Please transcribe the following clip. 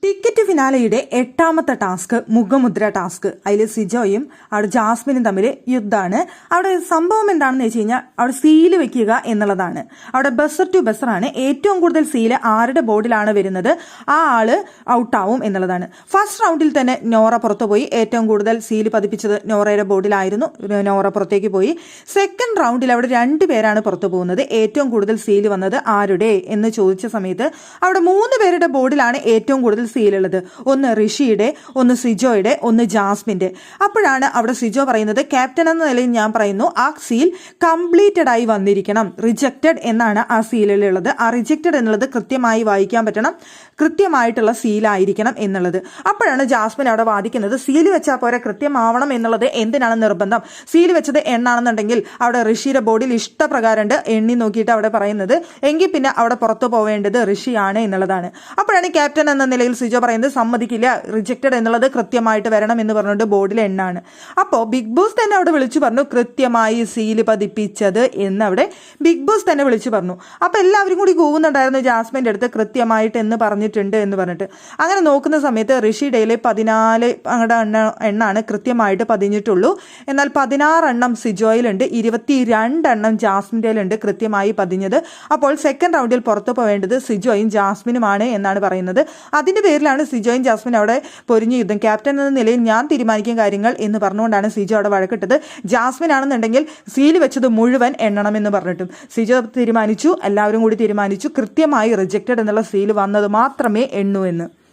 Ticket ഫിനാലയുടെ 8ാമത്തെ task മുഖമുദ്ര ടാസ്ക്. അതിൽ സിജോയും അവിടെ ജാസ്മിനും തമ്മിൽ യുദ്ധമാണ്. അവിടെ സംഭവം എന്താണെന്ന് വെച്ച് കഴിഞ്ഞാൽ അവിടെ സീല് വെക്കുക എന്നുള്ളതാണ്. അവിടെ ബസർ ടു ബസറാണ്. ഏറ്റവും കൂടുതൽ സീല് ആരുടെ ബോർഡിലാണ് വരുന്നത് ആ ആള് ഔട്ടാവും എന്നുള്ളതാണ്. ഫസ്റ്റ് റൗണ്ടിൽ തന്നെ നോറ പുറത്തു പോയി. ഏറ്റവും കൂടുതൽ സീല് പതിപ്പിച്ചത് നോറയുടെ ബോർഡിലായിരുന്നു. നോറ പുറത്തേക്ക് പോയി. സെക്കൻഡ് റൗണ്ടിൽ അവിടെ 2 പേരാണ് പുറത്തു പോകുന്നത്. ഏറ്റവും കൂടുതൽ സീല് വന്നത് ആരുടെ എന്ന് ചോദിച്ച സമയത്ത് അവിടെ 3 പേരുടെ ബോർഡിലാണ് ഏറ്റവും കൂടുതൽ സീലുള്ളത്. ഒന്ന് ഋഷിയുടെ, ഒന്ന് സിജോയുടെ, ഒന്ന് ജാസ്മിന്റെ. അപ്പോഴാണ് അവിടെ സിജോ പറയുന്നത്, ക്യാപ്റ്റൻ എന്ന നിലയിൽ ഞാൻ പറയുന്നു ആ സീൽ കംപ്ലീറ്റഡ് ആയി വന്നിരിക്കണം. റിജക്റ്റഡ് എന്നാണ് ആ സീലിലുള്ളത്. ആ റിജക്റ്റഡ് എന്നുള്ളത് കൃത്യമായി വായിക്കാൻ പറ്റണം, കൃത്യമായിട്ടുള്ള സീലായിരിക്കണം എന്നുള്ളത്. അപ്പോഴാണ് ജാസ്മിൻ അവിടെ വാദിക്കുന്നത്, സീല് വെച്ചാൽ പോരെ, കൃത്യമാവണം എന്നുള്ളത് എന്തിനാണ് നിർബന്ധം? സീല് വെച്ചത് എണ്ണാണെന്നുണ്ടെങ്കിൽ അവിടെ ഋഷിയുടെ ബോർഡിൽ ഇഷ്ടപ്രകാരമുണ്ട്, എണ്ണി നോക്കിയിട്ട് അവിടെ പറയുന്നത്, എങ്കിൽ പിന്നെ അവിടെ പുറത്തു പോവേണ്ടത് ഋഷിയാണ് എന്നുള്ളതാണ്. അപ്പോഴാണ് ക്യാപ്റ്റൻ എന്ന നിലയിൽ സിജോ പറയുന്നത്, സമ്മതിക്കില്ല, റിജക്റ്റഡ് എന്നുള്ളത് കൃത്യമായിട്ട് വരണം എന്ന് പറഞ്ഞുകൊണ്ട് ബോർഡിൽ എണ്ണാണ്. അപ്പോൾ ബിഗ് ബോസ് തന്നെ അവിടെ വിളിച്ചു പറഞ്ഞു, കൃത്യമായി സീല് പതിപ്പിച്ചത് എന്ന് അവിടെ ബിഗ് ബോസ് തന്നെ വിളിച്ചു പറഞ്ഞു. അപ്പോൾ എല്ലാവരും കൂടി കൂവുന്നുണ്ടായിരുന്നു ജാസ്മിൻ്റെ അടുത്ത്, കൃത്യമായിട്ട് എന്ന് പറഞ്ഞിട്ടുണ്ട് എന്ന് പറഞ്ഞിട്ട്. അങ്ങനെ നോക്കുന്ന സമയത്ത് ഋഷിയുടെയിൽ 14 എണ്ണാണ് കൃത്യമായിട്ട് പതിഞ്ഞിട്ടുള്ളൂ. എന്നാൽ 16 എണ്ണം സിജോയിലുണ്ട്, 22 എണ്ണം ജാസ്മിൻ്റെയിലുണ്ട് കൃത്യമായി പതിഞ്ഞത്. അപ്പോൾ സെക്കൻഡ് റൗണ്ടിൽ പുറത്തു പോവേണ്ടത് സിജോയും ജാസ്മിനുമാണ് എന്നാണ് പറയുന്നത്. അതിന്റെ പേരിലാണ് സിജോയും ജാസ്മിൻ അവിടെ പൊരിഞ്ഞു യുദ്ധം. ക്യാപ്റ്റൻ എന്ന നിലയിൽ ഞാൻ തീരുമാനിക്കും കാര്യങ്ങൾ എന്ന് പറഞ്ഞുകൊണ്ടാണ് സിജോ അവിടെ വഴക്കിട്ടത്. ജാസ്മിൻ ആണെന്നുണ്ടെങ്കിൽ സീല് വെച്ചത് മുഴുവൻ എണ്ണണമെന്ന് പറഞ്ഞിട്ടും സിജോ തീരുമാനിച്ചു, എല്ലാവരും കൂടി തീരുമാനിച്ചു, കൃത്യമായി റിജക്റ്റഡ് എന്നുള്ള സീല് വന്നത് മാത്രമേ എണ്ണൂ എന്ന്.